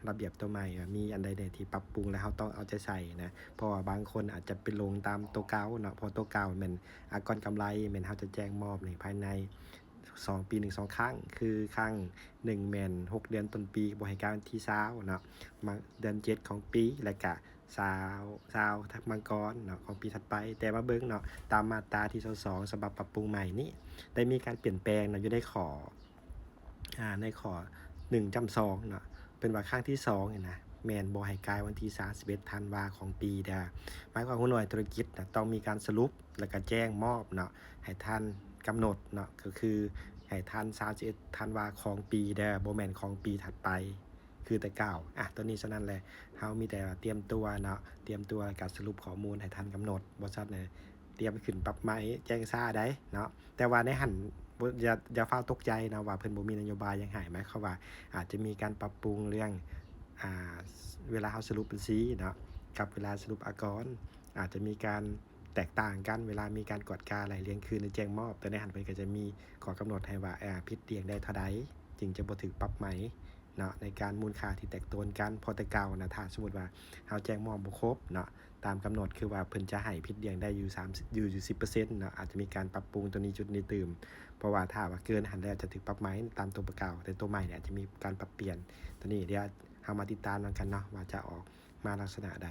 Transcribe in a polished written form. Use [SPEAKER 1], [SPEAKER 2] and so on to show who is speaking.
[SPEAKER 1] ระเบียบตัวใหม่มีอันใดๆที่ปรับปรุงแล้วเราต้องเอาใจใส่นะเพราะว่าบางคนอาจจะไปลงตามตัวเก่าเนาะพอตัวเก่าแม่นก่อนกำไรแม่นเราจะแจ้งมอบในภายใน2 ปี 1-2 ครั้งคือครั้ง1แม่น6 เดือนต้นปีบ่ให้การวันที่20เนาะมาเดือน7ของปีแล้วก็20ทักมังกรเนาะของปีถัดไปแต่มาเบิ่งเนาะตามมาตราที่22ฉบับปรับปรุงใหม่นี้ได้มีการเปลี่ยนแปลงเนาะอยู่ในข้อ1.2เนาะเป็นว่าครั้งที่2นี่นะแม่นบ่ให้กายวันที่31ธันวาของปีเด้อหมายความว่าหน่วยธุรกิจนะต้องมีการสรุปแล้วก็แจ้งมอบเนาะให้ท่านกำหนดเนาะก็คือให้ท่าน31ธันวาของปีเด้อบ่แม่นของปีถัดไปคือแต่เก่าตัวนี้ฉะนั้นแหละเฮามีแต่เตรียมตัวเนาะเตรียมตัวการสรุปข้อมูลให้ท่านกำหนดบ่ซัดเนี่ยเตรียมขึ้นปรับใหม่แจ้งซ่าได้เนาะแต่ว่าในหั่นอย่าฟ้าวตกใจนะว่าเพิ่นบ่มีนโยบายหยังให้หมายความว่าอาจจะมีการปรับปรุงเรื่องเวลาเราสรุปบัญชีเนาะกับเวลาสรุปอากรอาจจะมีการแตกต่างกันเวลามีการกวดกาไหลเรียงคืนในแจ้งมอบแต่ในหันเพิ่นก็จะมีข้อกำหนดให้ว่าผิดเรียงได้เท่าใดจึงจะบ่ถูกปรับใหม่เนาะในการมูลค่าที่แตกต่างกันพอแต่เก่านะถ้าสมมุติว่าเฮาแจ้งมอบบ่ครบเนาะตามกำหนดคือว่าเพิ่นจะให้ผิดเรียงได้อยู่10%เนาะอาจจะมีการปรับปรุงตัวนี้จุดนี้เติมเพราะว่าถ้าว่าเกินหันแล้วจะถูกปรับใหม่ตามตัวเก่าแต่ตัวใหม่เนี่ยจะมีการปรับเปลี่ยนตัวนี้เดี๋ยวเฮามาติดตามกันเนาะว่าจะออกมาลักษณะใด